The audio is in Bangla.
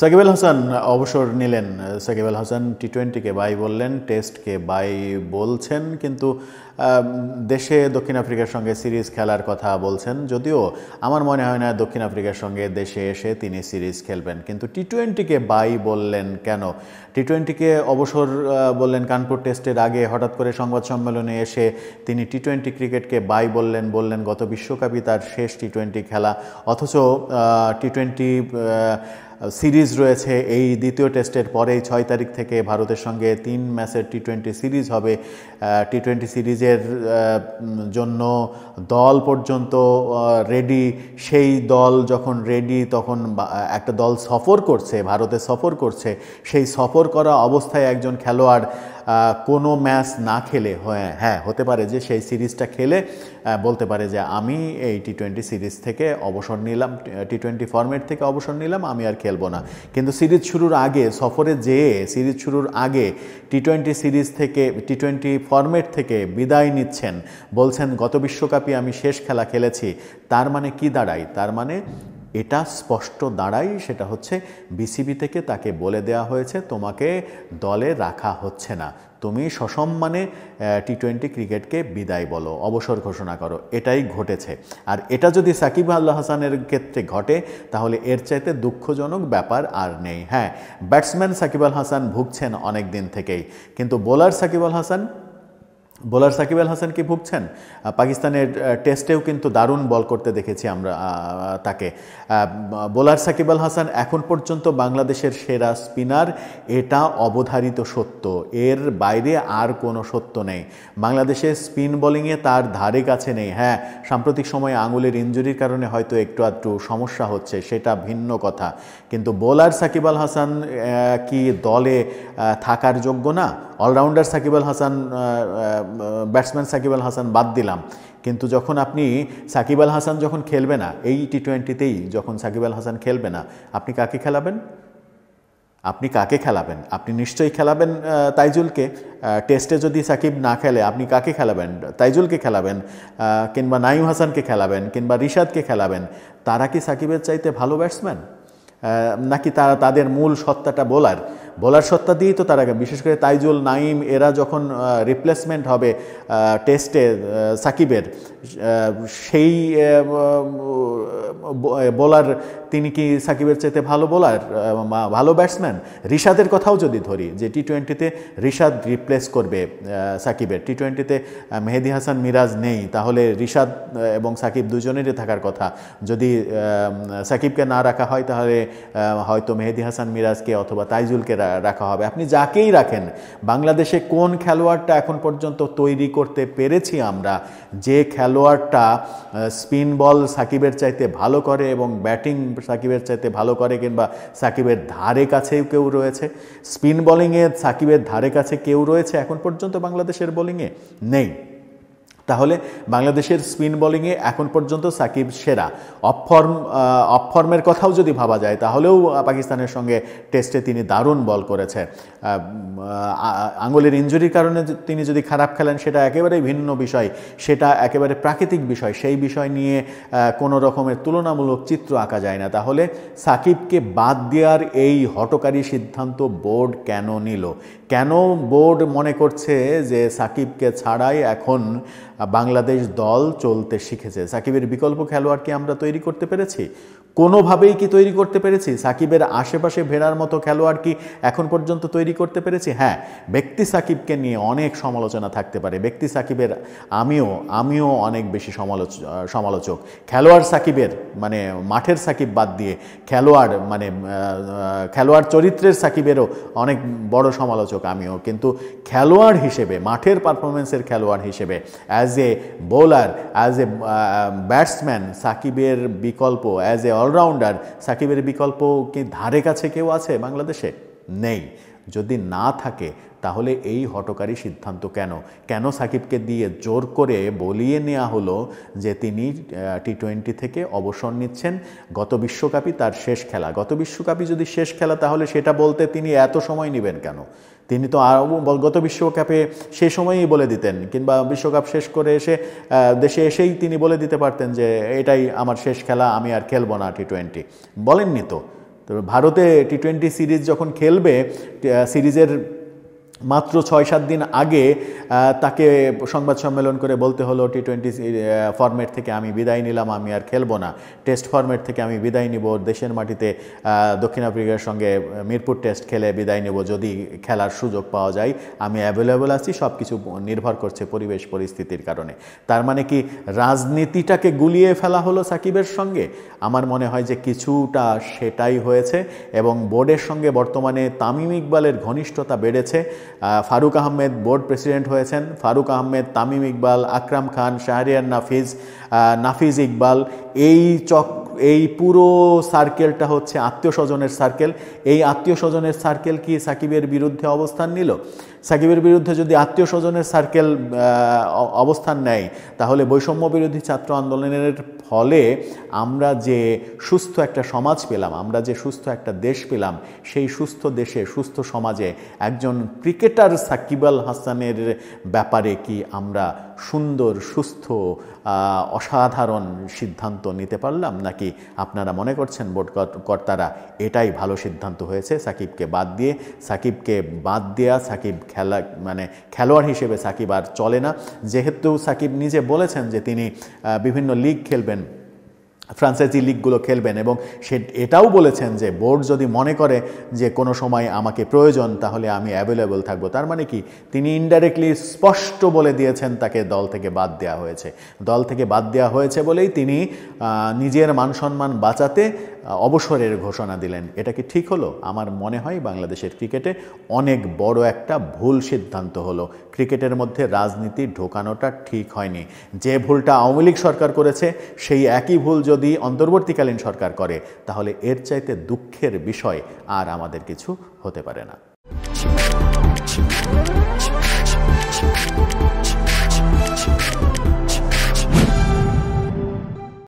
সাকিব আল হাসান অবসর নিলেন। সাকিব আল হাসান টি-20কে বাই বললেন, টেস্টকে বাই বলছেন, কিন্তু দেশে দক্ষিণ আফ্রিকার সঙ্গে সিরিজ খেলার কথা বলছেন। যদিও আমার মনে হয় না দক্ষিণ আফ্রিকার সঙ্গে দেশে এসে তিনি সিরিজ খেলবেন, কিন্তু টি-20কে বাই বললেন কেন? টি-20কে অবসর বললেন কানপুর টেস্টের আগে, হঠাৎ করে সংবাদ সম্মেলনে এসে তিনি টি-20 ক্রিকেটকে বাই বললেন গত বিশ্বকাপই তার শেষ টি-20 খেলা, অথচ টি-20 সিরিজ রয়েছে। এই দ্বিতীয় টেস্টের পরেই 6 তারিখ থেকে ভারতের সঙ্গে 3 ম্যাচের টি-20 সিরিজ হবে। টি-20 সিরিজের জন্য দল পর্যন্ত রেডি। সেই দল যখন রেডি, তখন একটা দল সফর করছে, ভারতে সফর করছে। সেই সফর করা অবস্থায় একজন খেলোয়াড় কোনো ম্যাচ না খেলে, হ্যাঁ হতে পারে যে সেই সিরিজটা খেলে বলতে পারে যে আমি এই টি-20 সিরিজ থেকে অবসর নিলাম, টি-20 ফরম্যাট থেকে অবসর নিলাম, আমি আর খেলবো না। কিন্তু সিরিজ শুরুর আগে, সফরে যেয়ে সিরিজ শুরুর আগে টি-20 সিরিজ থেকে, টি-20 ফরম্যাট থেকে বিদায় নিচ্ছেন, বলছেন গত বিশ্বকাপে আমি শেষ খেলা খেলেছি। তার মানে কি দাঁড়ায়? তার মানে এটা স্পষ্ট দাঁড়ায়, সেটা হচ্ছে বিসিবি থেকে তাকে বলে দেওয়া হয়েছে তোমাকে দলে রাখা হচ্ছে না, তুমি সসম্মানে টি-20 ক্রিকেটকে বিদায় বলো, অবসর ঘোষণা করো। এটাই ঘটেছে। আর এটা যদি সাকিব আল হাসানের ক্ষেত্রে ঘটে, তাহলে এর চাইতে দুঃখজনক ব্যাপার আর নেই। হ্যাঁ, ব্যাটসম্যান সাকিব আল হাসান ভুগছেন অনেক দিন থেকেই, কিন্তু বোলার সাকিব আল হাসান কি ভুগছেন? পাকিস্তানের টেস্টেও কিন্তু দারুণ বল করতে দেখেছি আমরা তাকে। বোলার সাকিব আল হাসান এখন পর্যন্ত বাংলাদেশের সেরা স্পিনার, এটা অবধারিত সত্য। এর বাইরে আর কোনো সত্য নেই। বাংলাদেশের স্পিন বোলিংয়ে তার ধারে কাছে নেই। হ্যাঁ, সাম্প্রতিক সময়ে আঙুলের ইনজুরির কারণে হয়তো একটু সমস্যা হচ্ছে, সেটা ভিন্ন কথা। কিন্তু বোলার সাকিব আল হাসান কি দলে থাকার যোগ্য না? অলরাউন্ডার সাকিব আল হাসান, ব্যাটসম্যান সাকিব আল হাসান বাদ দিলাম, কিন্তু যখন আপনি সাকিব আল হাসান যখন খেলবে না, এই টি-20তেই যখন সাকিব আল হাসান খেলবে না, আপনি কাকে খেলাবেন? আপনি নিশ্চয়ই খেলাবেন তাইজুলকে। টেস্টে যদি সাকিব না খেলে আপনি কাকে খেলাবেন? তাইজুলকে খেলাবেন, কিংবা নাইম হাসানকে খেলাবেন, কিংবা রিশাদকে খেলাবেন। তারা কি সাকিবের চাইতে ভালো ব্যাটসম্যান? নাকি তাদের মূল সত্তাটা বোলার সত্তা দিয়েই তো তারা, বিশেষ করে তাইজুল, নাইম, এরা যখন রিপ্লেসমেন্ট হবে টেস্টে সাকিবের, সেই বোলার তিনি কি সাকিবের চাইতে ভালো বোলার, ভালো ব্যাটসম্যান? রিশাদের কথাও যদি ধরি, যে টি-20তে রিশাদ রিপ্লেস করবে সাকিবের, টি-20তে মেহেদী হাসান মিরাজ নেই, তাহলে রিশাদ এবং সাকিব দুজনেরই থাকার কথা। যদি সাকিবকে না রাখা হয়, তাহলে হয়তো মেহেদী হাসান মিরাজকে অথবা তাইজুলকে রাখা হবে। আপনি যাকেই রাখেন, বাংলাদেশে কোন খেলোয়াড়টা এখন পর্যন্ত তৈরি করতে পেরেছি আমরা, যে খেলোয়াড়টা স্পিন বল সাকিবের চাইতে ভালো করে এবং ব্যাটিং সাকিবের চাইতে ভালো করে, কিংবা সাকিবের ধারে কাছেও কেউ রয়েছে? স্পিন বোলিংয়ে সাকিবের ধারে কাছে কেউ রয়েছে এখন পর্যন্ত বাংলাদেশের বোলিংয়ে? নেই। তাহলে বাংলাদেশের স্পিন বোলিংয়ে এখন পর্যন্ত সাকিব সেরা। অফ-ফর্মের কথাও যদি ভাবা যায়, তাহলেও পাকিস্তানের সঙ্গে টেস্টে তিনি দারুণ বল করেছে। আঙুলের ইনজুরির কারণে তিনি যদি খারাপ খেলেন, সেটা একেবারেই ভিন্ন বিষয়, সেটা একেবারে প্রাকৃতিক বিষয়। সেই বিষয় নিয়ে কোনো রকমের তুলনামূলক চিত্র আঁকা যায় না। তাহলে সাকিবকে বাদ দেওয়ার এই হঠকারী সিদ্ধান্ত বোর্ড কেন নিল? কেন বোর্ড মনে করছে যে সাকিবকে ছাড়াই এখন বাংলাদেশ দল চলতে শিখেছে? সাকিবের বিকল্প খেলোয়াড় কি আমরা তৈরি করতে পেরেছি? কোনোভাবেই কি তৈরি করতে পেরেছি? সাকিবের আশেপাশে ভেড়ার মতো খেলোয়াড় কি এখন পর্যন্ত তৈরি করতে পেরেছি? হ্যাঁ, ব্যক্তি সাকিবকে নিয়ে অনেক সমালোচনা থাকতে পারে। ব্যক্তি সাকিবের আমিও অনেক বেশি সমালোচক। খেলোয়াড় সাকিবের, মানে মাঠের সাকিব বাদ দিয়ে খেলোয়াড় চরিত্রের সাকিবেরও অনেক বড় সমালোচক আমিও। কিন্তু খেলোয়াড় হিসেবে, মাঠের পারফরমেন্সের খেলোয়াড় হিসেবে, as a bowler, as a batsman, সাকিবের বিকল্প, অ্যাজ এ অলরাউন্ডার সাকিবের বিকল্প কি ধারে কাছে কেউ আছে বাংলাদেশে? নেই। যদি না থাকে, তাহলে এই হঠকারী সিদ্ধান্ত কেন সাকিবকে দিয়ে জোর করে বলিয়ে নেওয়া হলো যে তিনি টি-20 থেকে অবসর নিচ্ছেন? গত বিশ্বকাপই তার শেষ খেলা। গত বিশ্বকাপই যদি শেষ খেলা, তাহলে সেটা বলতে তিনি এত সময় নেবেন কেন? তিনি তো গত বিশ্বকাপে সে সময়ই বলে দিতেন, কিংবা বিশ্বকাপ শেষ করে এসে দেশে এসেই তিনি বলে দিতে পারতেন যে এটাই আমার শেষ খেলা, আমি আর খেলবো না টি-20। বলেননি তো। তবে ভারতে টি-20 সিরিজ যখন খেলবে, সিরিজের মাত্র 6-7 দিন আগে তাকে সংবাদ সম্মেলন করে বলতে হলো টি-20 ফরম্যাট থেকে আমি বিদায় নিলাম, আমি আর খেলবো না, টেস্ট ফরম্যাট থেকে আমি বিদায় নিব, দেশের মাটিতে দক্ষিণ আফ্রিকার সঙ্গে মিরপুর টেস্ট খেলে বিদায় নেব, যদি খেলার সুযোগ পাওয়া যায় আমি অ্যাভেলেবল আছি, সব কিছু নির্ভর করছে পরিবেশ পরিস্থিতির কারণে। তার মানে কি রাজনীতিটাকে গুলিয়ে ফেলা হলো সাকিবের সঙ্গে? আমার মনে হয় যে কিছুটা সেটাই হয়েছে, এবং বোর্ডের সঙ্গে বর্তমানে তামিম ইকবালের ঘনিষ্ঠতা বেড়েছে। ফারুক আহমেদ বোর্ড প্রেসিডেন্ট হয়েছেন। ফারুক আহমেদ, তামিম ইকবাল, আকরাম খান, শাহরিয়ার নাফিজ, নাফিজ ইকবাল, এই পুরো সার্কেলটা হচ্ছে আত্মীয় স্বজনের সার্কেল। এই আত্মীয় স্বজনের সার্কেল কি সাকিবের বিরুদ্ধে অবস্থান নিল? সাকিবের বিরুদ্ধে যদি আত্মীয় স্বজনের সার্কেল অবস্থান নেয়, তাহলে বৈষম্য বিরোধী ছাত্র আন্দোলনের ফলে আমরা যে সুস্থ একটা সমাজ পেলাম, আমরা যে সুস্থ একটা দেশ পেলাম, সেই সুস্থ দেশে, সুস্থ সমাজে একজন ক্রিকেটার সাকিব আল হাসানের ব্যাপারে কি আমরা সুন্দর, সুস্থ, অসাধারণ সিদ্ধান্ত নিতে পারলাম? নাকি আপনারা মনে করছেন বোর্ড কর্তারা এটাই ভালো সিদ্ধান্ত হয়েছে, সাকিবকে বাদ দেয়া, সাকিব খেলোয়াড় হিসেবে সাকিব আর চলে না? যেহেতু সাকিব নিজে বলেছেন যে তিনি বিভিন্ন লিগ খেলবেন, ফ্রাঞ্চাইজি লিগগুলো খেলবেন, এবং এটাও বলেছেন যে বোর্ড যদি মনে করে যে কোনো সময় আমাকে প্রয়োজন, তাহলে আমি অ্যাভেলেবল থাকবো। তার মানে কি তিনি ইনডাইরেক্টলি স্পষ্ট বলে দিয়েছেন তাকে দল থেকে বাদ দেওয়া হয়েছে। দল থেকে বাদ দেওয়া হয়েছে বলেই তিনি নিজের মান সম্মান বাঁচাতে অবসরের ঘোষণা দিলেন। এটা কি ঠিক হলো? আমার মনে হয় বাংলাদেশের ক্রিকেটে অনেক বড় একটা ভুল সিদ্ধান্ত হলো। ক্রিকেটের মধ্যে রাজনীতি ঢোকানোটা ঠিক হয়নি। যে ভুলটা আওয়ামী লীগ সরকার করেছে, সেই একই ভুল যদি অন্তর্বর্তীকালীন সরকার করে, তাহলে এর চাইতে দুঃখের বিষয় আর আমাদের কিছু হতে পারে না।